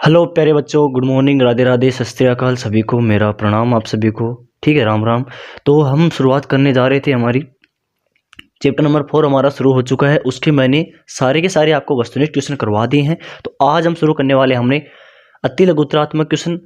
Hello प्यारे बच्चों, good morning, Radhe Radhe, सत श्री अकाल। सभी को मेरा प्रणाम, आप सभी को। ठीक है, राम राम। तो हम शुरुआत करने जा रहे थे। हमारी चैप्टर नंबर 4 हमारा शुरू हो चुका है। उसके मैंने सारे के सारे आपको वस्तुनिष्ठ क्वेश्चन करवा दिए हैं। तो आज हम शुरू करने वाले हमने अति लघुत्तरात्मक क्वेश्चन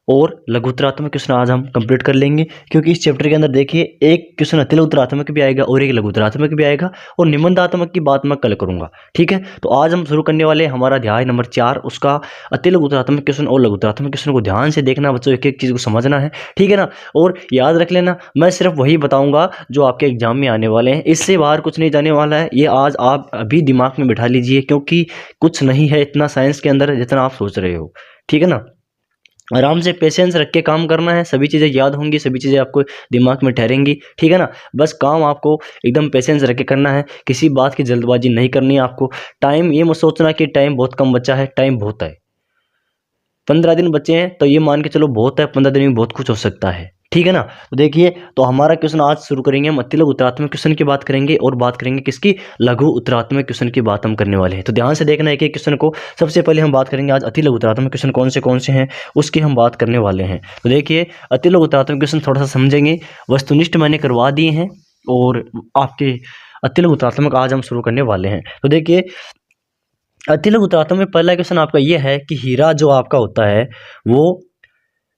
और लघुत्तरात्मक क्वेश्चन आज हम कंप्लीट कर लेंगे, क्योंकि इस चैप्टर के अंदर देखिए एक क्वेश्चन अति लघुत्तरात्मक भी आएगा और एक लघुत्तरात्मक भी आएगा, और निबंधात्मक की बात मैं कल करूंगा। ठीक है, तो आज हम शुरू करने वाले हैं हमारा अध्याय नंबर 4, उसका अति लघुत्तरात्मक क्वेश्चन और लघुत्तरात्मक क्वेश्चन को ध्यान से देखना बच्चों, एक एक चीज़ को समझना है। ठीक है ना, और याद रख लेना, मैं सिर्फ वही बताऊंगा जो आपके एग्जाम में आने वाले हैं, इससे बाहर कुछ नहीं जाने वाला है। ये आज आप अभी दिमाग में बिठा लीजिए, क्योंकि कुछ नहीं है इतना साइंस के अंदर जितना आप सोच रहे हो। ठीक है ना, आराम से पेशेंस रख के काम करना है, सभी चीज़ें याद होंगी, सभी चीज़ें आपको दिमाग में ठहरेंगी। ठीक है ना, बस काम आपको एकदम पेशेंस रख के करना है, किसी बात की जल्दबाजी नहीं करनी है आपको। टाइम ये मत सोचना कि टाइम बहुत कम बचा है, टाइम बहुत है। 15 दिन बचे हैं तो ये मान के चलो बहुत है, 15 दिन में बहुत कुछ हो सकता है। ठीक है ना, तो देखिए, तो हमारा क्वेश्चन आज शुरू करेंगे, हम अति लघु उत्तरात्मक क्वेश्चन की बात करेंगे और बात करेंगे किसकी, लघु उत्तरात्मक क्वेश्चन की बात हम करने वाले हैं। तो ध्यान से देखना एक एक क्वेश्चन को। सबसे पहले हम बात करेंगे आज अति लघु उत्तरात्मक क्वेश्चन कौन से हैं, उसकी हम बात करने वाले हैं। तो देखिए, अति लघु उत्तरात्मक क्वेश्चन थोड़ा सा समझेंगे, वस्तुनिष्ठ मैंने करवा दिए हैं और आपके अति लघु उत्तरात्मक आज हम शुरू करने वाले हैं। तो देखिए, अति लघु उत्तरात्मक में पहला क्वेश्चन आपका ये है कि हीरा जो आपका होता है वो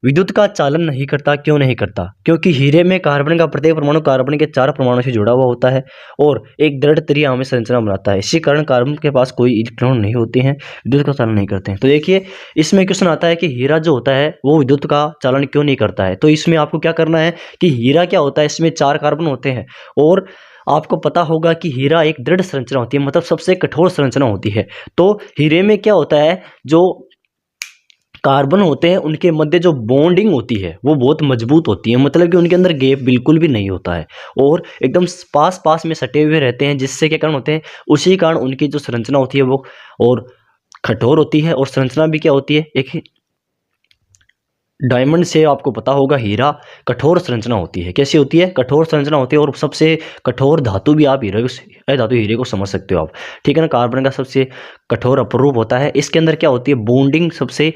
विद्युत का चालन नहीं करता। क्यों नहीं करता? क्योंकि हीरे में कार्बन का प्रत्येक परमाणु कार्बन के 4 परमाणु से जुड़ा हुआ होता है और एक दृढ़ त्रिआम्लीय संरचना बनाता है। इसी कारण कार्बन के पास कोई इलेक्ट्रॉन नहीं होते हैं, विद्युत का चालन नहीं करते हैं। तो देखिए, इसमें क्वेश्चन आता है कि हीरा जो होता है वो विद्युत का चालन क्यों नहीं करता है। तो इसमें आपको क्या करना है कि हीरा क्या होता है, इसमें 4 कार्बन होते हैं और आपको पता होगा कि हीरा एक दृढ़ संरचना होती है, मतलब सबसे कठोर संरचना होती है। तो हीरे में क्या होता है, जो कार्बन होते हैं उनके मध्य जो बॉन्डिंग होती है वो बहुत मजबूत होती है, मतलब कि उनके अंदर गैप बिल्कुल भी नहीं होता है और एकदम पास पास में सटे हुए रहते हैं, जिससे क्या कारण होते हैं, उसी कारण उनकी जो संरचना होती है वो और कठोर होती है। और संरचना भी क्या होती है, एक डायमंड से आपको पता होगा हीरा कठोर संरचना होती है। कैसी होती है? कठोर संरचना होती है। और सबसे कठोर धातु भी आप हीरे को समझ सकते हो आप। ठीक है ना, कार्बन का सबसे कठोर अपरूप होता है। इसके अंदर क्या होती है, बॉन्डिंग सबसे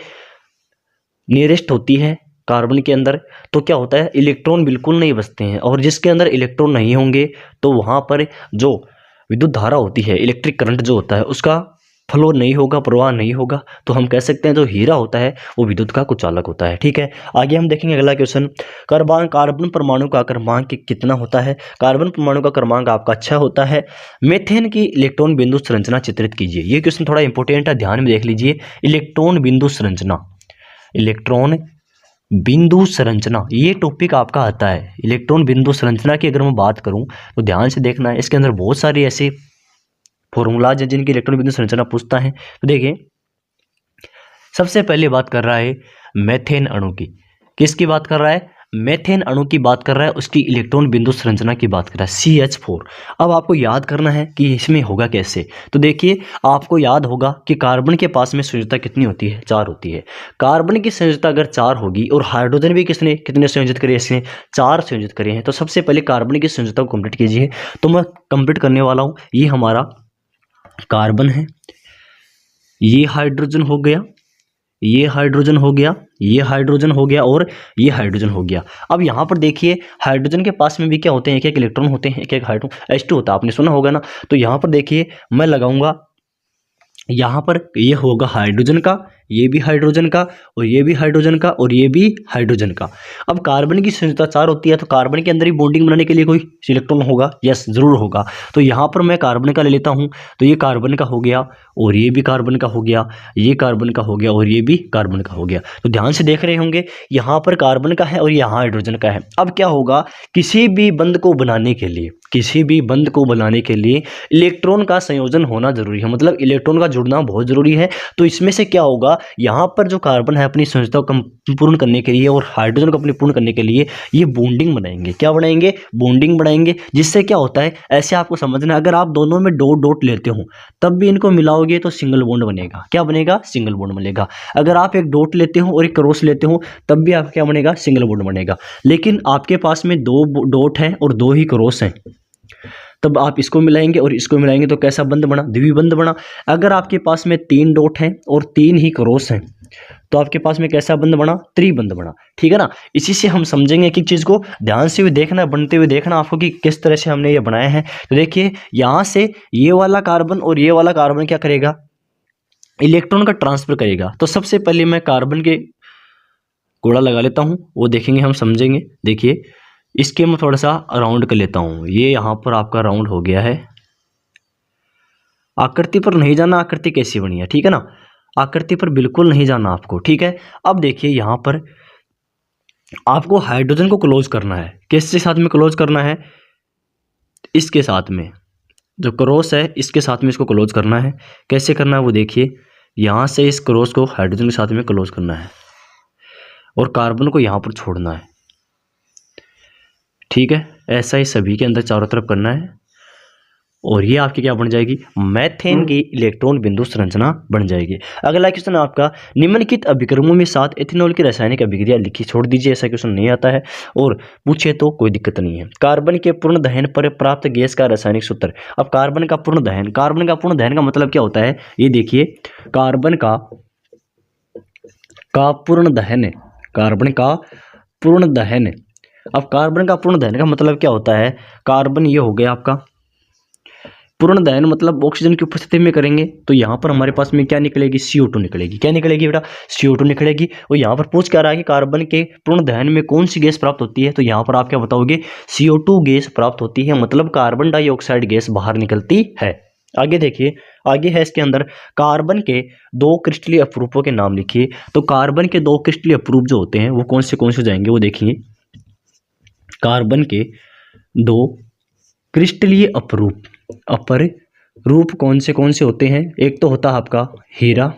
नियरेस्ट होती है कार्बन के अंदर। तो क्या होता है, इलेक्ट्रॉन बिल्कुल नहीं बचते हैं, और जिसके अंदर इलेक्ट्रॉन नहीं होंगे तो वहाँ पर जो विद्युत धारा होती है, इलेक्ट्रिक करंट जो होता है, उसका फ्लो नहीं होगा, प्रवाह नहीं होगा। तो हम कह सकते हैं जो हीरा होता है वो विद्युत का कुचालक होता है। ठीक है, आगे हम देखेंगे अगला क्वेश्चन। कार्बन परमाणु का क्रमांक कितना होता है? कार्बन परमाणु का क्रमांक आपका 6 होता है। मीथेन की इलेक्ट्रॉन बिंदु संरचना चित्रित कीजिए। ये क्वेश्चन थोड़ा इंपॉर्टेंट है, ध्यान में देख लीजिए। इलेक्ट्रॉन बिंदु संरचना, इलेक्ट्रॉन बिंदु संरचना, ये टॉपिक आपका आता है। इलेक्ट्रॉन बिंदु संरचना की अगर मैं बात करूं तो ध्यान से देखना है, इसके अंदर बहुत सारे ऐसे फॉर्मूलाज हैं जिनकी इलेक्ट्रॉन बिंदु संरचना पूछता है। तो देखिए, सबसे पहले बात कर रहा है मेथेन अणु की। किसकी बात कर रहा है? मेथेन अणु की बात कर रहा है, उसकी इलेक्ट्रॉन बिंदु संरचना की बात कर रहा है, CH4। अब आपको याद करना है कि इसमें होगा कैसे। तो देखिए, आपको याद होगा कि कार्बन के पास में संयोजकता कितनी होती है? 4 होती है। कार्बन की संयोजकता अगर 4 होगी और हाइड्रोजन भी कितने संयोजित करे? इसने 4 संयोजित करे हैं। तो सबसे पहले कार्बन की संयोजकता को कंप्लीट कीजिए। तो मैं कंप्लीट करने वाला हूँ। ये हमारा कार्बन है, ये हाइड्रोजन हो गया, ये हाइड्रोजन हो गया, ये हाइड्रोजन हो गया और ये हाइड्रोजन हो गया। अब यहाँ पर देखिए, हाइड्रोजन के पास में भी क्या होते हैं, एक एक इलेक्ट्रॉन होते हैं, एक एक हाइड्रोजन H2 होता है, आपने सुना होगा ना। तो यहाँ पर देखिए, मैं लगाऊंगा, यहाँ पर ये होगा हाइड्रोजन का, ये भी हाइड्रोजन का, और ये भी हाइड्रोजन का, और ये भी हाइड्रोजन का। अब कार्बन की संयोजकता 4 होती है, तो कार्बन के अंदर ही बॉन्डिंग बनाने के लिए कोई इलेक्ट्रॉन होगा, यस जरूर होगा। तो यहाँ पर मैं कार्बन का ले लेता हूँ, तो ये कार्बन का हो गया और ये भी कार्बन का हो गया, ये कार्बन का हो गया और ये भी कार्बन का हो गया। तो ध्यान से देख रहे होंगे, यहाँ पर कार्बन का है और यहाँ हाइड्रोजन का है। अब क्या होगा, किसी भी बंध को बनाने के लिए, किसी भी बंध को बनाने के लिए इलेक्ट्रॉन का संयोजन होना जरूरी है, मतलब इलेक्ट्रॉन का जुड़ना बहुत जरूरी है। तो इसमें से क्या होगा, यहाँ पर जो कार्बन है अपनी संयोजकता को पूर्ण करने के लिए और हाइड्रोजन को अपनी पूर्ण करने के लिए ये बॉन्डिंग बनाएंगे। क्या बनाएंगे? बॉन्डिंग बनाएंगे। जिससे क्या होता है, ऐसे आपको समझना है, अगर आप दोनों में डॉट डॉट लेते हो तब भी इनको मिलाओगे तो सिंगल बॉन्ड बनेगा। क्या बनेगा? सिंगल बॉन्ड बनेगा। अगर आप एक डॉट लेते हो और एक क्रॉस लेते हो तब भी आपका क्या बनेगा? सिंगल बॉन्ड बनेगा। लेकिन आपके पास में 2 डॉट हैं और 2 ही क्रॉस हैं, तब आप इसको मिलाएंगे और इसको मिलाएंगे तो कैसा बंध बना? द्विबंध बना। अगर आपके पास में 3 डॉट हैं और 3 ही क्रॉस हैं तो आपके पास में कैसा बंध बना, त्रिबंध बना, ठीक है ना। इसी से हम समझेंगे कि चीज़ को ध्यान से भी देखना, बनते हुए देखना आपको कि किस तरह से हमने ये बनाए हैं। तो देखिए यहाँ से ये वाला कार्बन और ये वाला कार्बन क्या करेगा, इलेक्ट्रॉन का ट्रांसफर करेगा। तो सबसे पहले मैं कार्बन के गोला लगा लेता हूँ, वो देखेंगे, हम समझेंगे। देखिए इसके मैं थोड़ा सा राउंड कर लेता हूँ, ये यहाँ पर आपका राउंड हो गया है। आकृति पर नहीं जाना, आकृति कैसी बनी है, ठीक है ना, आकृति पर बिल्कुल नहीं जाना आपको, ठीक है। अब देखिए यहाँ पर आपको हाइड्रोजन को क्लोज करना है, किसके साथ में क्लोज करना है, इसके साथ में, जो क्रॉस है इसके साथ में इसको क्लोज करना है। कैसे करना है वो देखिए, यहाँ से इस क्रॉस को हाइड्रोजन के साथ में क्लोज करना है और कार्बन को यहाँ पर छोड़ना है, ठीक है। ऐसा ही सभी के अंदर चारों तरफ करना है और ये आपकी क्या बन जाएगी, मैथेन की इलेक्ट्रॉन बिंदु संरचना बन जाएगी। अगला क्वेश्चन आपका, निम्नलिखित अभिक्रमों में साथ एथेनॉल की रासायनिक अभिक्रिया लिखी, छोड़ दीजिए, ऐसा क्वेश्चन नहीं आता है और पूछे तो कोई दिक्कत नहीं है। कार्बन के पूर्ण दहन पर प्राप्त गैस का रासायनिक सूत्र। अब कार्बन का पूर्ण दहन, कार्बन का पूर्ण दहन का मतलब क्या होता है, ये देखिए कार्बन का पूर्ण दहन, कार्बन का पूर्ण दहन। अब कार्बन का पूर्ण दहन का मतलब क्या होता है, कार्बन ये हो गया आपका, पूर्ण दहन मतलब ऑक्सीजन की उपस्थिति में करेंगे तो यहाँ पर हमारे पास में क्या निकलेगी, CO2 निकलेगी। क्या निकलेगी बेटा, CO2 निकलेगी। और यहाँ पर पूछ क्या रहा है कि कार्बन के पूर्ण दहन में कौन सी गैस प्राप्त होती है, तो यहाँ पर आप क्या बताओगे, CO2 गैस प्राप्त होती है, मतलब कार्बन डाइऑक्साइड गैस बाहर निकलती है। आगे देखिए, आगे है इसके अंदर कार्बन के दो क्रिस्टलीय अपरूपों के नाम लिखिए। तो कार्बन के दो क्रिस्टलीय अपरूप जो होते हैं वो कौन से हो जाएंगे, वो देखिए। कार्बन के दो क्रिस्टलीय अपरूप, अपर रूप कौन से होते हैं, एक तो होता है आपका हीरा,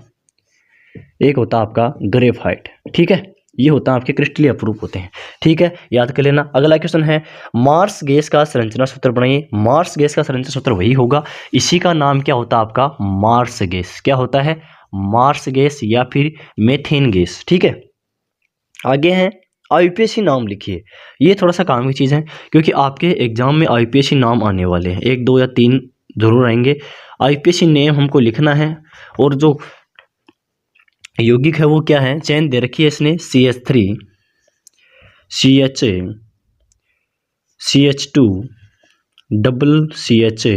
एक होता है आपका ग्रेफाइट, ठीक है। ये होता है आपके क्रिस्टलीय अपरूप होते हैं, ठीक है, याद कर लेना। अगला क्वेश्चन है, मार्स गैस का संरचना सूत्र बनाइए। मार्स गैस का संरचना सूत्र वही होगा, इसी का नाम क्या होता है आपका, मार्स गैस। क्या होता है, मार्स गैस या फिर मेथेन गैस, ठीक है। आगे हैं, आईपीएसी नाम लिखिए। ये थोड़ा सा काम की चीज़ है क्योंकि आपके एग्जाम में आईपीएसी नाम आने वाले हैं, 1 2 या 3 जरूर आएंगे। आईपीएसी नेम हमको लिखना है और जो यौगिक है वो क्या है, चेन दे रखी है इसने, CH3 CH CH2 double CH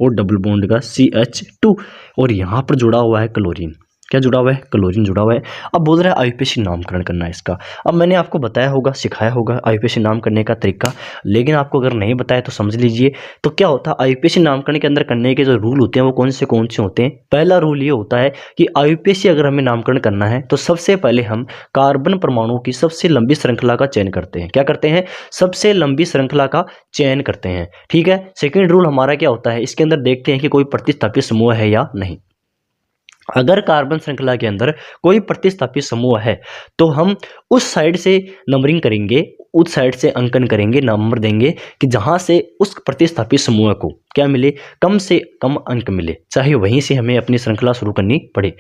और डबल बॉन्ड का CH2 और यहाँ पर जुड़ा हुआ है क्लोरीन। क्या जुड़ा हुआ है, क्लोरीन जुड़ा हुआ है। अब बोल रहा है आईपीएसी नामकरण करना है इसका। अब मैंने आपको बताया होगा, सिखाया होगा आईपीएसी नाम करने का तरीका, लेकिन आपको अगर नहीं बताया तो समझ लीजिए। तो क्या होता है, आईपीएसी नामकरण के अंदर करने के जो रूल होते हैं वो कौन से होते हैं। पहला रूल ये होता है कि आईपीएसी अगर हमें नामकरण करना है तो सबसे पहले हम कार्बन परमाणु की सबसे लंबी श्रृंखला का चयन करते हैं। क्या करते हैं, सबसे लंबी श्रृंखला का चयन करते हैं, ठीक है। सेकेंड रूल हमारा क्या होता है, इसके अंदर देखते हैं कि कोई प्रतिस्थापित समूह है या नहीं। अगर कार्बन श्रृंखला के अंदर कोई प्रतिस्थापित समूह है तो हम उस साइड से नंबरिंग करेंगे, उस साइड से अंकन करेंगे, नंबर देंगे कि जहां से उस प्रतिस्थापित समूह को क्या मिले, कम से कम अंक मिले, चाहे वहीं से हमें अपनी श्रृंखला शुरू करनी पड़े।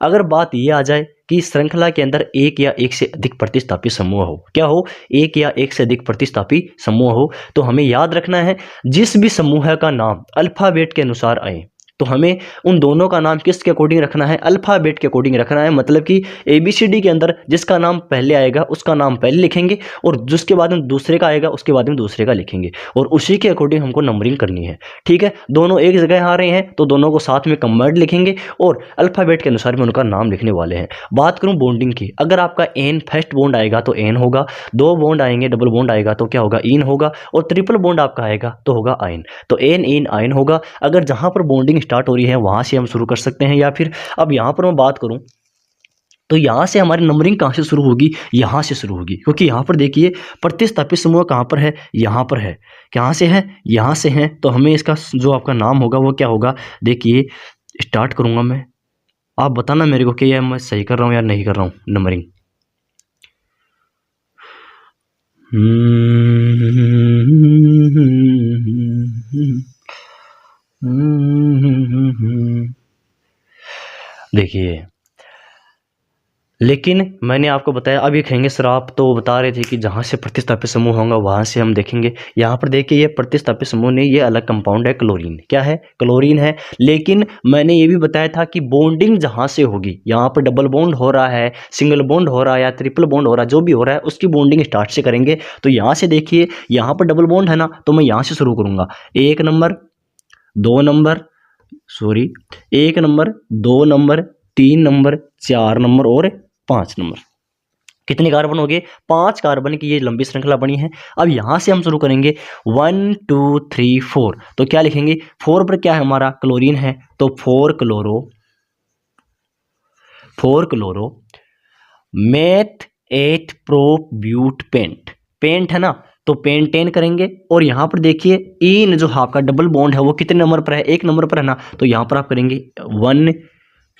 अगर बात यह आ जाए कि श्रृंखला के अंदर एक या एक से अधिक प्रतिस्थापित समूह हो, क्या हो, एक या एक से अधिक प्रतिस्थापित समूह हो, तो हमें याद रखना है जिस भी समूह का नाम अल्फाबेट के अनुसार आए तो हमें उन दोनों का नाम किसके अकॉर्डिंग रखना है, अल्फाबेट के अकॉर्डिंग रखना है। मतलब कि ABCD के अंदर जिसका नाम पहले आएगा उसका नाम पहले लिखेंगे और जिसके बाद में दूसरे का आएगा उसके बाद में दूसरे का लिखेंगे और उसी के अकॉर्डिंग हमको नंबरिंग करनी है, ठीक है। दोनों एक जगह आ रहे हैं तो दोनों को साथ में कंबाइंड लिखेंगे और अल्फाबेट के अनुसार में उनका नाम लिखने वाले हैं। बात करूं बॉन्डिंग की, अगर आपका एन फर्स्ट बॉन्ड आएगा तो एन होगा, दो बॉन्ड आएंगे, डबल बॉन्ड आएगा तो क्या होगा, इन होगा, और ट्रिपल बॉन्ड आपका आएगा तो होगा आयन, तो एन इन आयन होगा। अगर जहां पर बॉन्डिंग स्टार्ट हो रही है वहां से हम शुरू कर सकते हैं, या फिर अब यहां पर मैं बात करूं तो यहां से हमारी नंबरिंग कहां से शुरू होगी, यहां से शुरू होगी, क्योंकि यहां पर देखिए प्रतिस्थापित समूह कहां पर है, यहां पर है। कहां से है, यहां से है, तो हमें इसका जो आपका नाम होगा वो क्या होगा। देखिए स्टार्ट करूंगा मैं, आप बताना मेरे को कि यह मैं सही कर रहा हूं या नहीं कर रहा हूं नंबरिंग। देखिए लेकिन मैंने आपको बताया, अब ये कहेंगे सर आप तो बता रहे थे कि जहाँ से प्रतिस्थापित समूह होगा वहाँ से हम देखेंगे। यहाँ पर देखिए ये प्रतिस्थापित समूह नहीं, ये अलग कंपाउंड है, क्लोरीन। क्या है? क्लोरीन है। लेकिन मैंने ये भी बताया था कि बॉन्डिंग जहाँ से होगी, यहाँ पर डबल बॉन्ड हो रहा है, सिंगल बॉन्ड हो रहा है या ट्रिपल बॉन्ड हो रहा है, जो भी हो रहा है उसकी बॉन्डिंग स्टार्ट से करेंगे। तो यहाँ से देखिए यहाँ पर डबल बॉन्ड है ना, तो मैं यहाँ से शुरू करूँगा। 1 number 2 number, sorry 1 number 2 number 3 number 4 number और 5 नंबर। कितने कार्बन हो गए? 5 कार्बन की ये लंबी श्रृंखला बनी है। अब यहां से हम शुरू करेंगे 1 2 3 4। तो क्या लिखेंगे? 4 पर क्या है हमारा? क्लोरीन है, तो 4 chloro meth 8 pro but pent. Pent है ना, तो पेंटेन करेंगे। और यहाँ पर देखिए इन जो आपका डबल बॉन्ड है वो कितने नंबर पर है? 1 नंबर पर है ना, तो यहाँ पर आप करेंगे 1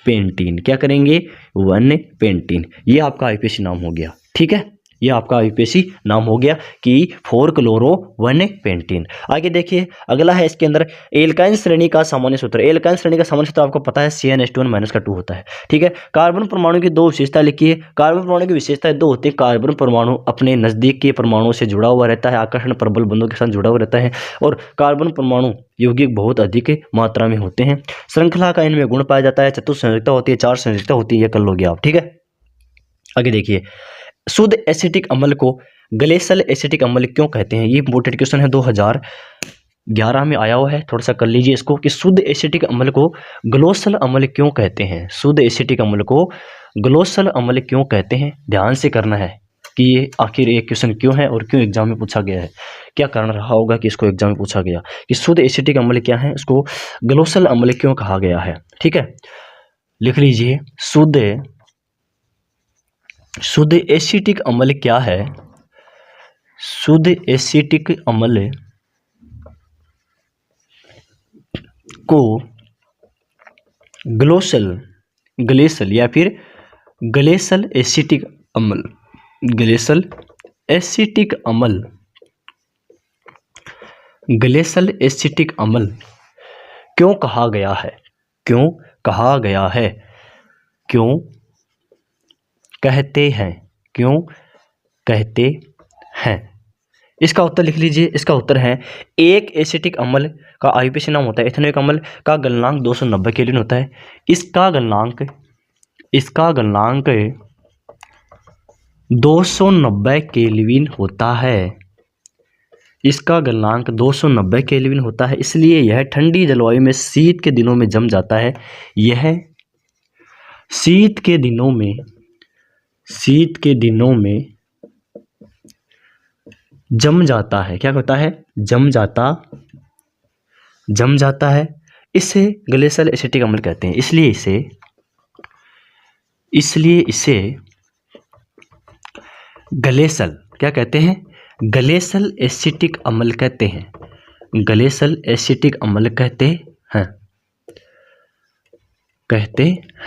पेंटीन। क्या करेंगे? 1 पेंटीन। ये आपका आईपीएसी नाम हो गया। ठीक है, ये आपका आईपीएसी नाम हो गया कि 4 क्लोरो 1 पेंटीन। आगे देखिए अगला है इसके अंदर एल्काइन श्रेणी का सामान्य सूत्र। एल्काइन श्रेणी का सामान्य सूत्र आपको पता है CnH2n- होता है। ठीक है, कार्बन परमाणु की 2 विशेषता लिखिए। कार्बन परमाणु की विशेषताएं 2 होती है। कार्बन परमाणु अपने नजदीक के परमाणुओं से जुड़ा हुआ रहता है, आकर्षण प्रबल बंधों के साथ जुड़ा हुआ रहता है, और कार्बन परमाणु यौगिक बहुत अधिक मात्रा में होते हैं। श्रृंखला का इनमें गुण पाया जाता है, चतुर्संयोजकता होती है, 4 संयोजकता होती है। ये कर लोगे आप। ठीक है, आगे देखिए शुद्ध एसिटिक अम्ल को ग्लेशियल एसिटिक अम्ल क्यों कहते हैं? ये इंपॉर्टेंट क्वेश्चन है, 2011 में आया हुआ है। थोड़ा सा कर लीजिए इसको कि शुद्ध एसिटिक अम्ल को ग्लेशियल अम्ल क्यों कहते हैं? शुद्ध एसिटिक अम्ल को ग्लेशियल अम्ल क्यों कहते हैं? ध्यान से करना है कि ये आखिर ये क्वेश्चन क्यों है और क्यों एग्जाम में पूछा गया है। क्या कारण रहा होगा कि इसको एग्जाम में पूछा गया कि शुद्ध एसिटिक अम्ल क्या है, इसको ग्लेशियल अम्ल क्यों कहा गया है। ठीक है, लिख लीजिए शुद्ध एसिटिक अम्ल क्या है? शुद्ध एसिटिक अम्ल को ग्लेशियल या फिर ग्लेशियल एसिटिक अम्ल, ग्लेशियल एसिटिक अम्ल, ग्लेशियल एसिटिक अम्ल क्यों कहा गया है? क्यों कहा गया है? क्यों कहते हैं? क्यों कहते हैं? इसका उत्तर लिख लीजिए। इसका उत्तर है एक एसिटिक अम्ल का आईपीएसी नाम होता है एथेनोइक अम्ल का गलनांक 290 केल्विन होता है। इसका गलनांक 290 केल्विन होता है। इसका गलनांक 290 केल्विन होता है, इसलिए यह ठंडी जलवायु में शीत के दिनों में जम जाता है। यह शीत के दिनों में जम जाता है। क्या होता है? जम जाता है। इसे ग्लेशियल एसिटिक अम्ल कहते हैं। इसलिए इसे ग्लेशियल क्या कहते हैं? ग्लेशियल एसिटिक अम्ल कहते हैं। ग्लेशियल एसिटिक अम्ल कहते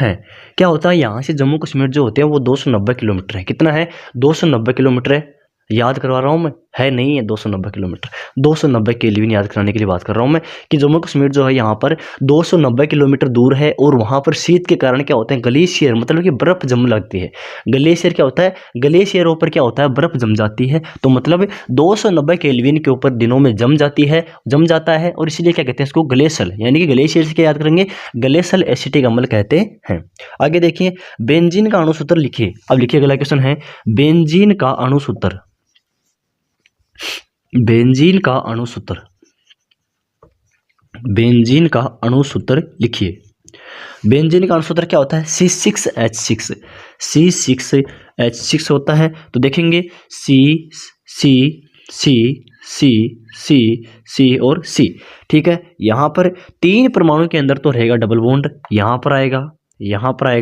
हैं। क्या होता है, यहाँ से जम्मू कश्मीर जो होते हैं वो 290 किलोमीटर है। कितना है? 290 किलोमीटर है। याद करवा रहा हूँ मैं, है नहीं है 290 किलोमीटर, 290 केल्विन याद कराने के लिए बात कर रहा हूँ मैं कि जम्मू कश्मीर जो है यहाँ पर 290 किलोमीटर दूर है। और वहाँ पर शीत के कारण क्या होता है? ग्लेशियर, मतलब कि बर्फ जम लगती है। ग्लेशियर क्या होता है? ग्लेशियरों पर क्या होता है? बर्फ जम जाती है। तो मतलब 290 केल्विन के ऊपर दिनों में जम जाता है, और इसीलिए क्या कहते हैं इसको? ग्लेशियल। यानी कि ग्लेशियर से क्या याद करेंगे? ग्लेशियल एसिटिक अम्ल कहते हैं। आगे देखिए बेंजीन का अणुसूत्र लिखिए। अब लिखिए अगला क्वेश्चन है बेंजीन का अणुसूत्र। बेंजीन का अणुसूत्र लिखिए। बेंजीन का अणुसूत्र क्या होता है? C6H6। C6H6 होता है। तो देखेंगे C और C। ठीक है, यहाँ पर 3 परमाणु के अंदर तो रहेगा डबल बॉन्ड, यहाँ पर आएगा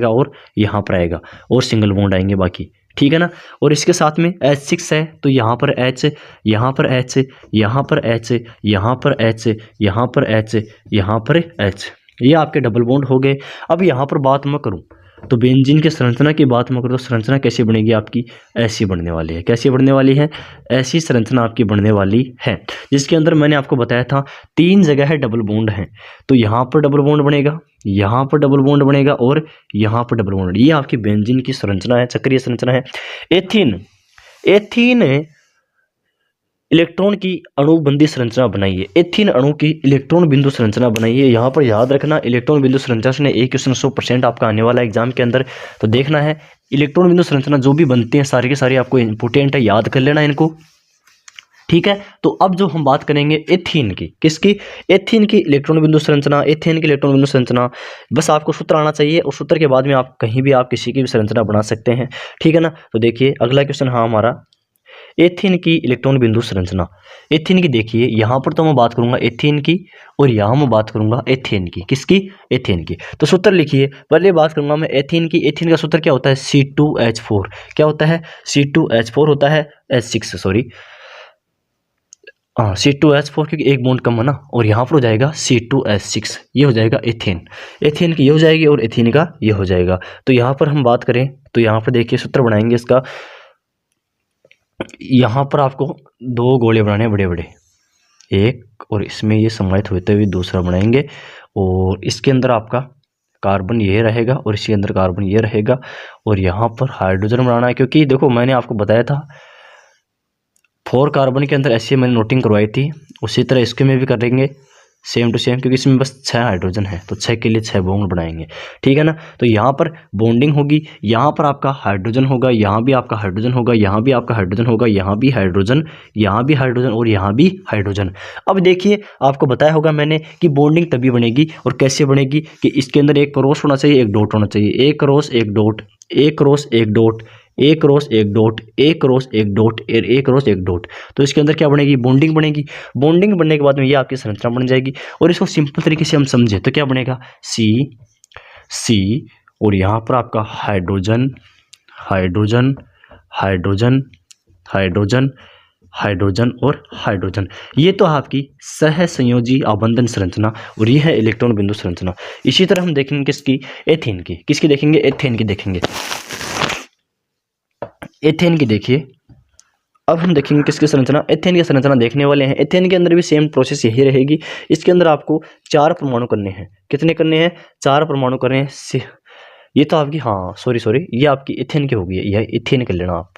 और यहाँ पर आएगा, और सिंगल बॉन्ड आएंगे बाकी। ठीक है ना, और इसके साथ में H6 है, तो यहाँ पर H, यहाँ पर H, यहाँ पर H, यहाँ पर H, यहाँ पर H, यहाँ पर H, ये आपके डबल बॉन्ड हो गए। अब यहाँ पर बात मैं करूँ तो बेंजीन की संरचना की बात मैं करूँ तो संरचना कैसी बनेगी आपकी, ऐसी बनने वाली है। कैसी बनने वाली है, ऐसी संरचना आपकी बनने वाली है, जिसके अंदर मैंने आपको बताया था 3 जगह है डबल बॉन्ड है। तो यहाँ पर डबल बॉन्ड बनेगा, यहाँ पर डबल बॉन्ड बनेगा और यहाँ पर डबल बॉन्ड। ये आपकी बेंजीन की संरचना है, चक्रीय संरचना है। एथीन इलेक्ट्रॉन की अणुबंधी संरचना बनाइए। एथीन अणु की इलेक्ट्रॉन बिंदु संरचना बनाइए। यहाँ पर याद रखना इलेक्ट्रॉन बिंदु संरचना से एक क्वेश्चन 100% आपका आने वाला है एग्जाम के अंदर। तो देखना है इलेक्ट्रॉन बिंदु संरचना जो भी बनते हैं सारे के सारे आपको इंपोर्टेंट है, याद कर लेना इनको, ठीक है। तो अब जो हम बात करेंगे एथीन की, किसकी, एथीन की इलेक्ट्रॉन बिंदु संरचना, एथीन की इलेक्ट्रॉन बिंदु संरचना। बस आपको सूत्र आना चाहिए और सूत्र के बाद में आप कहीं भी आप किसी की भी संरचना बना सकते हैं, ठीक है ना। तो देखिए अगला क्वेश्चन हाँ हमारा एथीन की इलेक्ट्रॉन बिंदु संरचना। एथीन की देखिए यहाँ पर तो मैं बात करूंगा एथीन की और यहाँ मैं बात करूंगा एथेन की, किसकी, एथेन की। तो सूत्र लिखिए, पहले बात करूंगा मैं एथीन की। एथीन का सूत्र क्या होता है, C2H4। क्या होता है, C2H4 होता है, H6 सॉरी, हाँ C2H4 क्योंकि एक बॉन्ड कम है ना, और यहाँ पर हो जाएगा C2H6, ये हो जाएगा एथेन। एथेन की ये हो जाएगी और एथीन का ये हो जाएगा। तो यहाँ पर हम बात करें तो यहाँ पर देखिए सूत्र बनाएंगे इसका। यहाँ पर आपको 2 गोले बनाने हैं बड़े बड़े, एक और इसमें ये समाहित होते हुए दूसरा बनाएंगे, और इसके अंदर आपका कार्बन ये रहेगा और इसके अंदर कार्बन ये रहेगा, और यहाँ पर हाइड्रोजन बनाना है। क्योंकि देखो मैंने आपको बताया था 4 कार्बन के अंदर ऐसे मैंने नोटिंग करवाई थी, उसी तरह इसके में भी करेंगे सेम टू सेम, क्योंकि इसमें बस 6 हाइड्रोजन है तो 6 के लिए 6 बॉन्ड बनाएंगे, ठीक है ना। तो यहाँ पर बॉन्डिंग होगी, यहाँ पर आपका हाइड्रोजन होगा, यहाँ भी आपका हाइड्रोजन होगा, यहाँ भी आपका हाइड्रोजन होगा, यहाँ भी हाइड्रोजन, यहाँ भी हाइड्रोजन और यहाँ भी हाइड्रोजन। अब देखिए आपको बताया होगा मैंने कि बॉन्डिंग तभी बनेगी और कैसे बनेगी कि इसके अंदर एक क्रॉस होना चाहिए, एक डॉट होना चाहिए, एक क्रॉस एक डॉट, एक क्रॉस एक डॉट, एक क्रॉस एक डॉट, एक क्रॉस एक डॉट, एक क्रॉस एक डॉट। तो इसके अंदर क्या बनेगी, बॉन्डिंग बनेगी। बॉन्डिंग बनने के बाद में ये आपकी संरचना बन जाएगी। और इसको सिंपल तरीके से हम समझे तो क्या बनेगा, सी और यहाँ पर आपका hydrogen, hydrogen, hydrogen, hydrogen, hydrogen और हाइड्रोजन। ये तो आपकी सहसंयोजी आबंधन संरचना और ये है इलेक्ट्रॉन बिंदु संरचना। इसी तरह हम देखेंगे किसकी, एथेन की। किसकी देखेंगे, एथेन की देखेंगे। एथेन की देखिए, अब हम देखेंगे किसकी संरचना, एथेन की संरचना देखने वाले हैं। एथेन के अंदर भी सेम प्रोसेस यही रहेगी। इसके अंदर आपको 4 परमाणु करने हैं। कितने करने हैं, 4 परमाणु करने हैं। ये तो आपकी, हाँ सॉरी ये आपकी एथेन की होगी, यह एथेन कर लेना आप।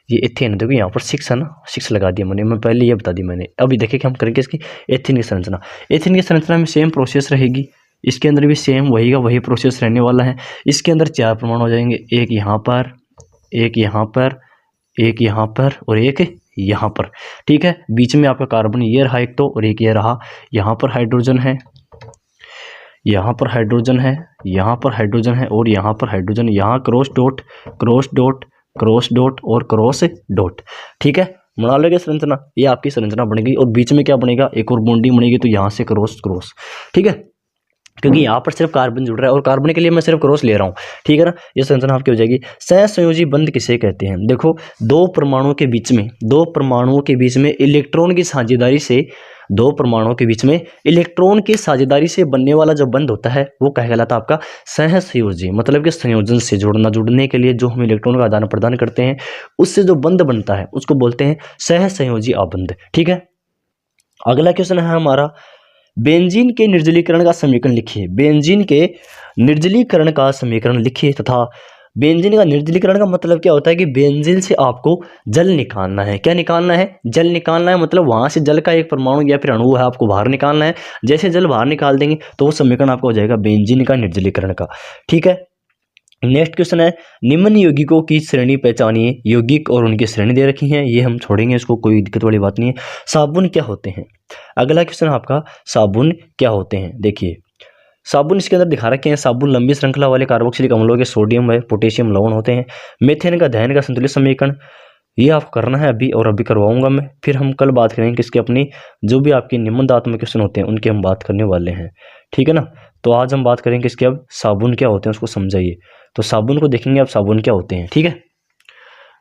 ये एथेन देखो यहाँ पर 6 है ना, 6 लगा दिया मैंने, मैं पहले ये बता दी मैंने। अभी देखिए कि हम करेंगे इसकी एथेन की संरचना। एथेन की संरचना में सेम प्रोसेस रहेगी, इसके अंदर भी सेम वही का वही प्रोसेस रहने वाला है। इसके अंदर 4 परमाणु हो जाएंगे, एक यहाँ पर, एक यहाँ पर, एक यहाँ पर और एक यहाँ पर, ठीक है। बीच में आपका कार्बन ये रहा एक तो, और एक ये रहा। यहाँ पर हाइड्रोजन है, यहाँ पर हाइड्रोजन है, यहाँ पर हाइड्रोजन है और यहाँ पर हाइड्रोजन। यहाँ cross dot, cross dot, cross dot और क्रॉस डॉट, ठीक है। बना लोगे संरचना, ये आपकी संरचना बनेगी। और बीच में क्या बनेगा, एक और बॉन्डिंग बनेगी, तो यहाँ से क्रॉस क्रॉस, ठीक है। क्योंकि यहाँ पर सिर्फ कार्बन जुड़ रहा है और कार्बन के लिए मैं सिर्फ क्रॉस ले रहा हूँ, ठीक है ना। ये संरचना आपकी हो जाएगी। सहसंयोजी बंध किसे कहते हैं, देखो 2 परमाणुओं के बीच में, 2 परमाणुओं के बीच में इलेक्ट्रॉन की साझेदारी से, 2 परमाणुओं के बीच में इलेक्ट्रॉन की साझेदारी से बनने वाला जो बंध होता है वो क्या कहलाता है आपका, सहसंयोजी। मतलब कि संयोजन से जोड़ना, जुड़ने के लिए जो हम इलेक्ट्रॉन का आदान प्रदान करते हैं उससे जो बंध बनता है उसको बोलते हैं सहसंयोजी आबंध, ठीक है। अगला क्वेश्चन है हमारा, बेंजीन के निर्जलीकरण का समीकरण लिखिए। बेंजीन के निर्जलीकरण का समीकरण लिखिए तथा बेंजीन का निर्जलीकरण का मतलब क्या होता है कि बेंजीन से आपको जल निकालना है। क्या निकालना है, जल निकालना है। मतलब वहां से जल का एक परमाणु या फिर अणु है आपको बाहर निकालना है। जैसे जल बाहर निकाल देंगे तो वो समीकरण आपका हो जाएगा बेंजीन का निर्जलीकरण का, ठीक है। नेक्स्ट क्वेश्चन है, निम्न यौगिकों की श्रेणी पहचानिए। यौगिक और उनकी श्रेणी दे रखी है, ये हम छोड़ेंगे, इसको कोई दिक्कत वाली बात नहीं है। साबुन क्या होते हैं, अगला क्वेश्चन आपका, साबुन क्या होते हैं। देखिए साबुन इसके अंदर दिखा रखे हैं। साबुन लंबी श्रृंखला वाले कार्बोक्सिलिक अम्लों के सोडियम व पोटेशियम लवण होते हैं। मीथेन का दहन का संतुलित समीकरण, ये आपको करना है अभी, और अभी करवाऊंगा मैं। फिर हम कल बात करेंगे किसके, अपनी जो भी आपके निबंधात्मक क्वेश्चन होते हैं उनके हम बात करने वाले हैं, ठीक है ना। तो आज हम बात करेंगे किसके, अब साबुन क्या होते हैं उसको समझाइए। तो साबुन को देखेंगे अब, साबुन क्या होते हैं, ठीक है।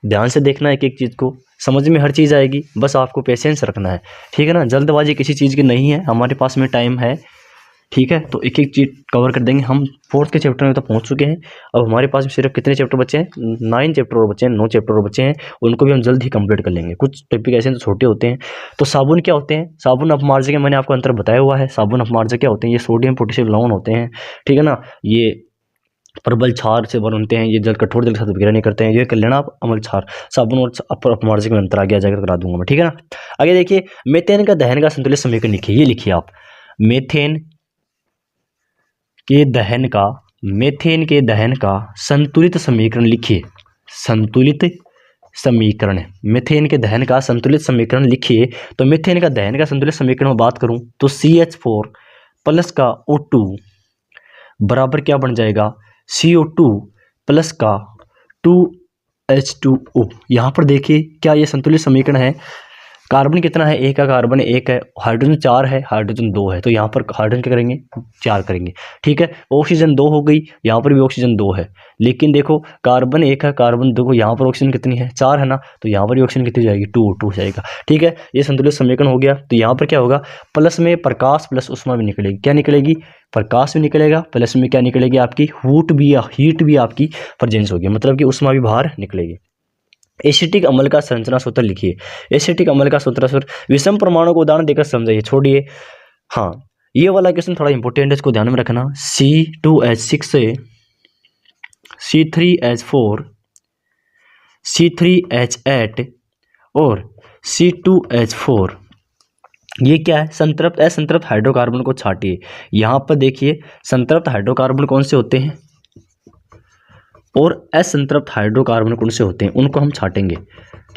ध्यान से देखना एक एक चीज़ को, समझ में हर चीज़ आएगी, बस आपको पेशेंस रखना है, ठीक है ना। जल्दबाजी किसी चीज़ की नहीं है, हमारे पास में टाइम है, ठीक है, तो एक एक चीज़ कवर कर देंगे हम। 4th के चैप्टर में तो पहुंच चुके हैं। अब हमारे पास सिर्फ कितने चैप्टर बचे हैं? 9 चैप्टर और बचे हैं, 9 चैप्टर और बचे हैं। उनको भी हम जल्द ही कंप्लीट कर लेंगे। कुछ टॉपिक ऐसे हैं जो छोटे होते हैं। तो साबुन क्या होते हैं? साबुन अपमार्जक मैंने आपको अंतर बताया हुआ है। साबुन अपमार्जक क्या होते हैं? ये सोडियम पोटेशियम लवण होते हैं, ठीक है ना। ये प्रबल क्षार से बनते हैं, ये जल कठोर जल के साथ विक्रिया नहीं करते हैं। ये कर लेना आप अम्ल क्षार। साबुन और अपमार्जक में अंतर आ गया जाएगा, करा दूंगा मैं, ठीक है ना। आगे देखिए, मेथेन का दहन का संतुलित समीकरण लिखिए। ये लिखिए आप, मेथेन के दहन का संतुलित समीकरण लिखिए। संतुलित समीकरण, मेथेन के दहन का संतुलित समीकरण लिखिए। तो मेथेन का दहन का संतुलित समीकरण में बात करूं तो CH4 प्लस का O2 बराबर क्या बन जाएगा? CO2 प्लस का 2H2O। यहाँ पर देखिए क्या ये संतुलित समीकरण है? कार्बन कितना है? एक का कार्बन 1 है, हाइड्रोजन 4 है, हाइड्रोजन 2 है। तो यहाँ पर हाइड्रोजन क्या करेंगे? 4 करेंगे, ठीक है। ऑक्सीजन 2 हो गई, यहाँ पर भी ऑक्सीजन 2 है। लेकिन देखो कार्बन 1 है, कार्बन 2 को, यहाँ पर ऑक्सीजन कितनी है? 4 है ना। तो यहाँ पर भी ऑक्सीजन कितनी जाएगी? 2 जाएगा, ठीक है। ये संतुलित समीकरण हो गया। तो यहाँ पर क्या होगा? प्लस में प्रकाश प्लस उष्मा भी निकलेगी। क्या निकलेगी? प्रकाश भी निकलेगा, प्लस में क्या निकलेगी? आपकी हीट भी आपकी प्रेजेंस होगी, मतलब कि उष्मा भी बाहर निकलेगी। एसिटिक अम्ल का संरचना सूत्र लिखिए। एसिटिक अम्ल का सूत्र विषम परमाणु को उदाहरण देकर समझाइए। छोड़िए, हाँ ये वाला क्वेश्चन थोड़ा इंपॉर्टेंट है, इसको ध्यान में रखना। C2H6 से C3H4 C3H8 और C2H4, ये क्या है? संतृप्त असंतृप्त हाइड्रोकार्बन को छाटिए। यहाँ पर देखिए संतृप्त हाइड्रोकार्बन कौन से होते हैं और असंतृप्त हाइड्रोकार्बन कौन से होते हैं, उनको हम छाटेंगे,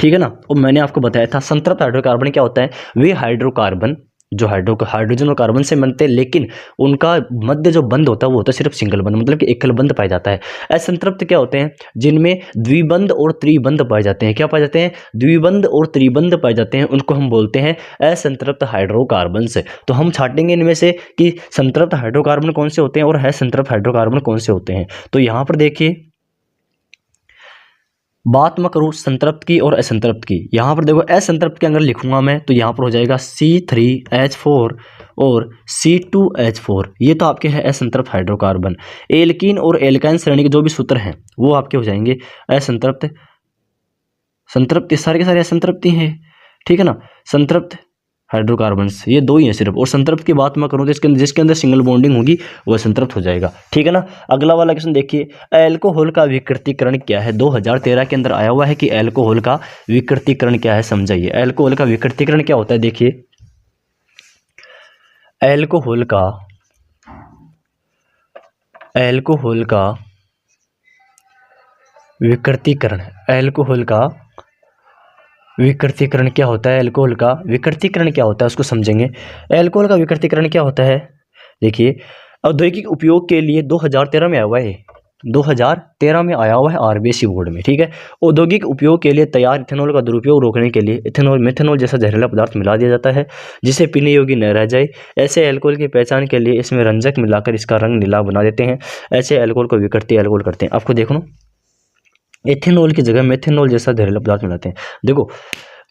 ठीक है ना। और मैंने आपको बताया था संतृप्त हाइड्रोकार्बन क्या होता है? वे हाइड्रोकार्बन जो हाइड्रोजन और कार्बन से बनते हैं, लेकिन उनका मध्य जो बंध होता है वो होता है सिर्फ सिंगल बंध, मतलब कि एकल बंध पाया जाता है। असंतृप्त क्या होते हैं? जिनमें द्विबंध और त्रिबंध पाए जाते हैं। क्या पाए जाते हैं? द्विबंध और त्रिबंध पाए जाते हैं, उनको हम बोलते हैं असंतृप्त हाइड्रोकार्बन से। तो हम छाटेंगे इनमें से कि संतृप्त हाइड्रोकार्बन कौन से होते हैं और असंतृप्त हाइड्रोकार्बन कौन से होते हैं। तो यहाँ पर देखिए बात मैं करूँ संतृप्त की और असंतृप्त की। यहाँ पर देखो असंतृप्त के अंदर लिखूंगा मैं तो यहाँ पर हो जाएगा C3H4 और C2H4। ये तो आपके हैं असंतृप्त हाइड्रोकार्बन। एल्कीन और एल्काइन श्रेणी के जो भी सूत्र हैं वो आपके हो जाएंगे असंतृप्त। संतृप्त सारे के सारे असंतृप्त ही हैं, ठीक है ना। संतृप्त हाइड्रोकार्बन्स ये 2 ही हैं सिर्फ। और संतृप्त की बात मैं करूँ तो जिसके अंदर सिंगल बॉन्डिंग होगी वह संतृप्त हो जाएगा, ठीक है ना। अगला वाला क्वेश्चन देखिए, अल्कोहल का विकृतीकरण क्या है? 2013 के अंदर आया हुआ है कि अल्कोहल का विकृतीकरण क्या है, समझाइए। अल्कोहल का विकृतीकरण क्या होता है? देखिए अल्कोहल का विकृतीकरण, अल्कोहल का विकृतीकरण क्या होता है? अल्कोहल का विकृतीकरण क्या होता है उसको समझेंगे। अल्कोहल का विकृतीकरण क्या होता है? देखिए औद्योगिक उपयोग के लिए 2013 में आया हुआ है, 2013 में आया हुआ है RBSc बोर्ड में, ठीक है। औद्योगिक उपयोग के लिए तैयार इथेनॉल का दुरुपयोग रोकने के लिए मेथेनॉल जैसा जहरीला पदार्थ मिला दिया जाता है जिसे पीने योग्य न रह जाए। ऐसे अल्कोहल की पहचान के लिए इसमें रंजक मिलाकर इसका रंग नीला बना देते हैं। ऐसे अल्कोहल को विकृति अल्कोहल करते हैं। आपको देखो ना, एथेनॉल की जगह मेथेनॉल जैसा जहरीला पदार्थ मिलाते हैं। देखो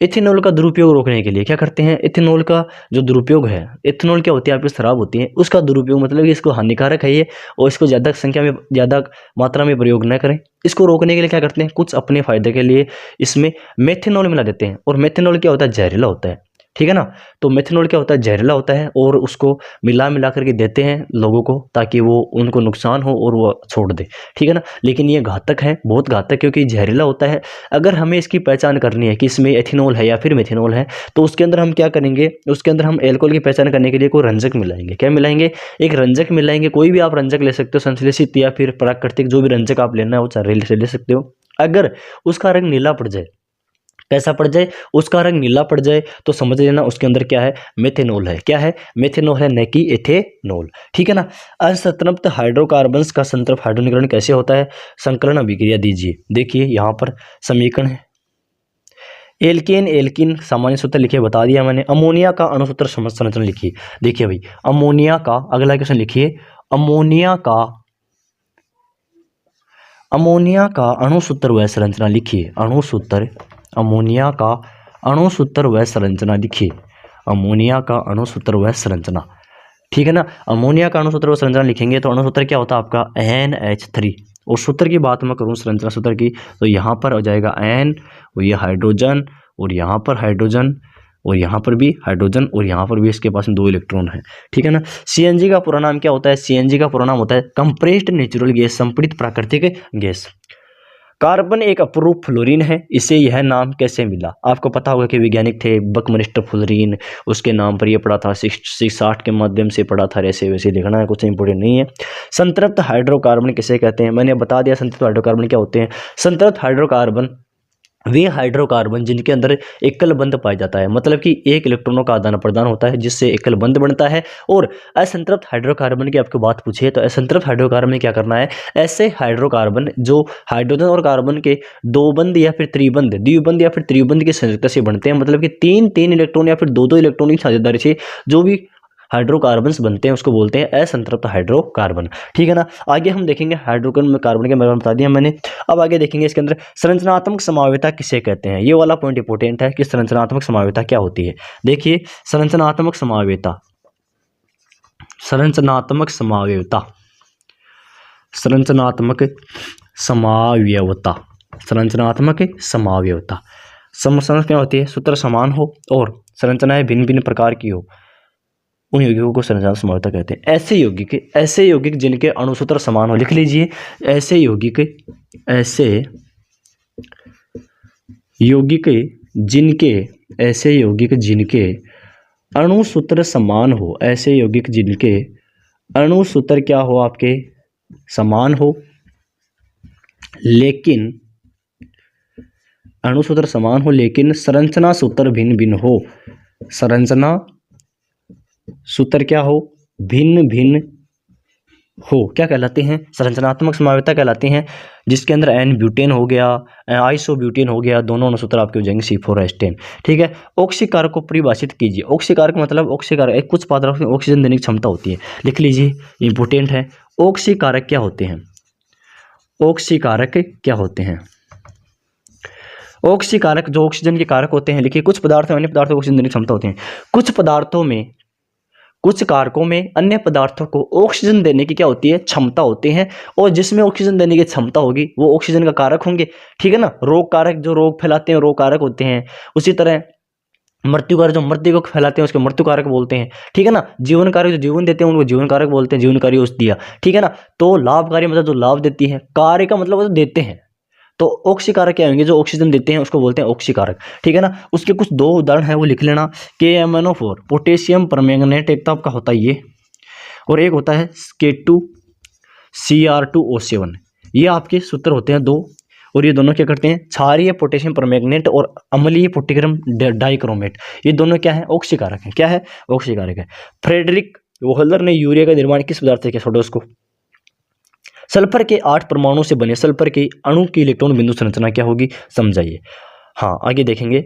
इथेनॉल का दुरुपयोग रोकने के लिए क्या करते हैं? इथेनॉल का जो दुरुपयोग है, इथेनॉल क्या होती है? आपकी शराब होती है, उसका दुरुपयोग मतलब कि इसको हानिकारक है ये, और इसको ज़्यादा मात्रा में प्रयोग न करें। इसको रोकने के लिए क्या करते हैं? कुछ अपने फायदे के लिए इसमें मेथेनॉल मिला देते हैं। और मेथेनॉल क्या होता है? जहरीला होता है, ठीक है ना। तो मेथेनॉल क्या होता है? जहरीला होता है और उसको मिला करके देते हैं लोगों को ताकि वो उनको नुकसान हो और वो छोड़ दे, ठीक है ना। लेकिन ये घातक है, बहुत घातक, क्योंकि जहरीला होता है। अगर हमें इसकी पहचान करनी है कि इसमें एथेनॉल है या फिर मेथेनॉल है, तो उसके अंदर हम क्या करेंगे? उसके अंदर हम अल्कोहल की पहचान करने के लिए कोई रंजक मिलाएंगे। क्या मिलाएंगे? एक रंजक मिलाएंगे। कोई भी आप रंजक ले सकते हो, संश्लेषित या फिर प्राकृतिक, जो भी रंजक आप लेना है वो चाहे ले सकते हो। अगर उसका रंग नीला पड़ जाए, कैसा पड़ जाए? उसका रंग नीला पड़ जाए तो समझ लेना उसके अंदर क्या है? मेथेनॉल है। क्या है? मेथेनॉल है, न कि एथेनॉल, ठीक है ना। असंतृप्त हाइड्रोकार्बन्स का संतृप्त हाइड्रोनीकरण कैसे होता है? संकलन अभिक्रिया दीजिए। देखिए यहाँ पर समीकरण है। एल्केन सामान्य सूत्र लिखिए, बता दिया मैंने। अमोनिया का अणुसूत्र संरचना लिखिए। देखिए भाई अमोनिया का, अगला क्वेश्चन लिखिए, अमोनिया का अणुसूत्र व संरचना लिखिए। अमोनिया का अणुसूत्र व संरचना लिखिए। अमोनिया का अणुसूत्र व संरचना, ठीक है ना। अमोनिया का अणुसूत्र और संरचना लिखेंगे तो अणुसूत्र क्या होता है आपका NH3। और सूत्र की बात मैं करूँ संरचना सूत्र की, तो यहाँ पर हो जाएगा N और ये हाइड्रोजन और यहाँ पर हाइड्रोजन और यहाँ पर भी हाइड्रोजन और यहाँ पर भी इसके पास में 2 इलेक्ट्रॉन है। ठीक है ना। CNG का पूरा नाम क्या होता है? CNG का पूरा नाम होता है कंप्रेस्ड नेचुरल गैस, संपीड़ित प्राकृतिक गैस। कार्बन एक अपूर्व फ्लोरीन है, इसे यह नाम कैसे मिला? आपको पता होगा कि वैज्ञानिक थे बकमिस्टर फ्लोरीन, उसके नाम पर यह पड़ा था। 60 के माध्यम से पड़ा था, ऐसे वैसे लिखना है, कुछ इंपोर्टेंट नहीं है। संतृप्त हाइड्रोकार्बन किसे कहते हैं? मैंने बता दिया संतृप्त हाइड्रोकार्बन क्या होते हैं। संतृप्त हाइड्रोकार्बन वे हाइड्रोकार्बन जिनके अंदर एकल बंध पाया जाता है, मतलब कि एक इलेक्ट्रॉनों का आदान प्रदान होता है जिससे एकल बंध बनता है। और असंतृप्त हाइड्रोकार्बन की आपको बात पूछिए तो असंतृप्त हाइड्रोकार्बन में क्या करना है? ऐसे हाइड्रोकार्बन जो हाइड्रोजन और कार्बन के दो बंध या फिर त्रिबंध, द्विबंध या फिर त्रिबंध की संयुक्त से बनते हैं, मतलब कि 3 इलेक्ट्रॉन या फिर 2 इलेक्ट्रॉन की साझेदारी से जो भी हाइड्रोकार्बन्स बनते हैं उसको बोलते हैं असंतृप्त हाइड्रोकार्बन। ठीक है ना। आगे हम देखेंगे हाइड्रोकार्बन कार्बन के बारे में बता दिया मैंने। अब आगे देखेंगे इसके अंदर संरचनात्मक समावेता किसे कहते हैं। ये वाला पॉइंट इंपोर्टेंट है कि संरचनात्मक समावेता क्या होती है। देखिए संरचनात्मक समावेता, संरचनात्मक समावेता, संरचनात्मक समावयवता, संरचनात्मक समावयवता। संरचना क्या होती है? सूत्र समान हो और संरचनाएं भिन्न भिन्न प्रकार की हो, उन यौगिकों को संरचनात्मक समावयवता कहते हैं। ऐसे यौगिक जिनके अणुसूत्र समान हो, लिख लीजिए ऐसे यौगिक जिनके अणुसूत्र समान हो, ऐसे यौगिक जिनके अणुसूत्र क्या हो आपके समान हो, लेकिन अणुसूत्र समान हो लेकिन संरचना सूत्र भिन्न भिन्न हो। संरचना सूत्र क्या हो? भिन्न भिन्न हो, क्या कहलाते हैं? संरचनात्मक समावेता कहलाते हैं। जिसके अंदर एन ब्यूटेन हो गया, आइसोब्यूटेन हो गया, दोनों अणुसूत्र आपके हो जाएंगे C4H10। ठीक है। ऑक्सीकारक को परिभाषित कीजिए। ऑक्सीकारक मतलब ऑक्सीकारक कुछ पदार्थों में ऑक्सीजन देने की क्षमता होती है, लिख लीजिए इंपोर्टेंट है। ऑक्सीकारक क्या होते हैं? ऑक्सीकारक क्या होते हैं? ऑक्सीकारक जो ऑक्सीजन के कारक होते हैं, लिखिए कुछ पदार्थों अन्य पदार्थों को ऑक्सीजन देने की क्षमता होती है। कुछ पदार्थों में, कुछ कारकों में अन्य पदार्थों को ऑक्सीजन देने की क्या होती है? क्षमता होती है। और जिसमें ऑक्सीजन देने की क्षमता होगी वो ऑक्सीजन का कारक होंगे। ठीक है ना। रोग कारक जो रोग फैलाते हैं रोग कारक होते हैं। उसी तरह मृत्यु कारक जो मृत्यु को फैलाते हैं उसके मृत्यु कारक बोलते हैं। ठीक है ना। जीवन कारक जो जीवन देते हैं उनको जीवन कारक बोलते हैं, जीवनकारी औषधियाँ। ठीक है ना। तो लाभकारी मतलब जो लाभ देती है, कार्य का मतलब वो देते हैं। तो ऑक्सीकारक क्या होंगे? जो ऑक्सीजन देते हैं उसको बोलते हैं ऑक्सीकारक। ठीक है ना। उसके कुछ 2 उदाहरण है वो लिख लेना। KMnO4 पोटेशियम परमैंगनेट एक तो आपका होता है ये, और एक होता है K2Cr2O7। ये आपके सूत्र होते हैं 2, और ये दोनों क्या करते हैं? क्षारीय पोटेशियम परमैंगनेट और अम्लीय पोटेशियम डाइक्रोमेट, ये दोनों क्या है? ऑक्सीकारक है। क्या है? ऑक्सीकारक है। फ्रेडरिक वोहलर ने यूरिया का निर्माण किस पदार्थ से किया? छोड़ो उसको। सल्फर के 8 परमाणु से बने सल्फर के अणु की इलेक्ट्रॉन बिंदु संरचना क्या होगी? समझाइए। हाँ आगे देखेंगे।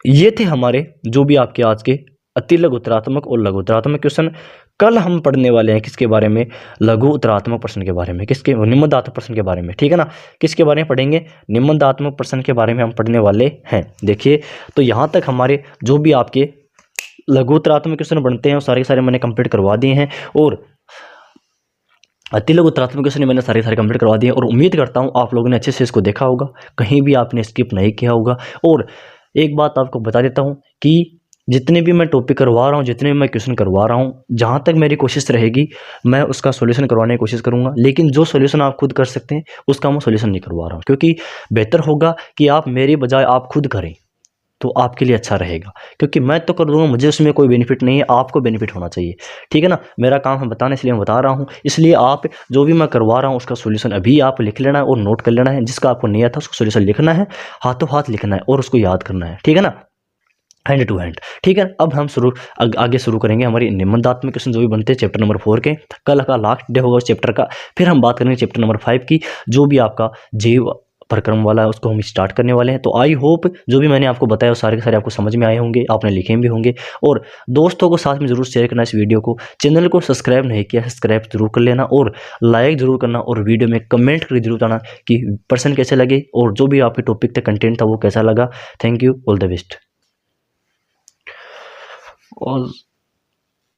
ये थे हमारे जो भी आपके आज के अति लघु उत्तरात्मक और लघु उत्तरात्मक क्वेश्चन। कल हम पढ़ने वाले हैं किसके बारे में? लघु उत्तरात्मक प्रश्न के बारे में। किसके? निम्नदात्मक प्रश्न के बारे में। ठीक है ना। किसके बारे में पढ़ेंगे? निम्नदात्मक प्रश्न के बारे में हम पढ़ने वाले हैं। देखिए तो यहाँ तक हमारे जो भी आपके लघु उत्तरात्मक क्वेश्चन बनते हैं वो सारे के सारे मैंने कंप्लीट करवा दिए हैं, और अति लघु उत्तरात्मक क्वेश्चन मैंने सारे कंप्लीट करवा दिए हैं। और उम्मीद करता हूँ आप लोगों ने अच्छे से इसको देखा होगा, कहीं भी आपने स्किप नहीं किया होगा। और एक बात आपको बता देता हूँ कि जितने भी मैं टॉपिक करवा रहा हूँ, जितने भी मैं क्वेश्चन करवा रहा हूँ, जहाँ तक मेरी कोशिश रहेगी मैं उसका सॉल्यूशन करवाने की कोशिश करूँगा। लेकिन जो सॉल्यूशन आप खुद कर सकते हैं उसका मैं सॉल्यूशन नहीं करवा रहा हूँ, क्योंकि बेहतर होगा कि आप मेरी बजाय आप खुद करें तो आपके लिए अच्छा रहेगा। क्योंकि मैं तो कर दूंगा, मुझे उसमें कोई बेनिफिट नहीं है, आपको बेनिफिट होना चाहिए। ठीक है ना। मेरा काम है बताना, इसलिए मैं बता रहा हूँ। इसलिए आप जो भी मैं करवा रहा हूँ उसका सॉल्यूशन अभी आप लिख लेना है और नोट कर लेना है। जिसका आपको नहीं आता उसको सॉल्यूशन लिखना है, हाथों हाथ लिखना है और उसको याद करना है। ठीक है ना, हैंड टू हैंड। ठीक है। अब हम आगे शुरू करेंगे हमारी निम्नदात्मक क्वेश्चन जो भी बनते हैं चैप्टर नंबर 4 के। कल का लास्ट डे होगा उस चैप्टर का। फिर हम बात करेंगे चैप्टर नंबर 5 की, जो भी आपका जीव प्रक्रम वाला है उसको हम स्टार्ट करने वाले हैं। तो आई होप जो भी मैंने आपको बताया वो सारे के सारे आपको समझ में आए होंगे, आपने लिखे भी होंगे। और दोस्तों को साथ में जरूर शेयर करना इस वीडियो को। चैनल को सब्सक्राइब नहीं किया, सब्सक्राइब जरूर कर लेना और लाइक जरूर करना, और वीडियो में कमेंट करके जरूर बताना कि पर्सन कैसे लगे और जो भी आपके टॉपिक थे कंटेंट था वो कैसा लगा। Thank you, all the best. और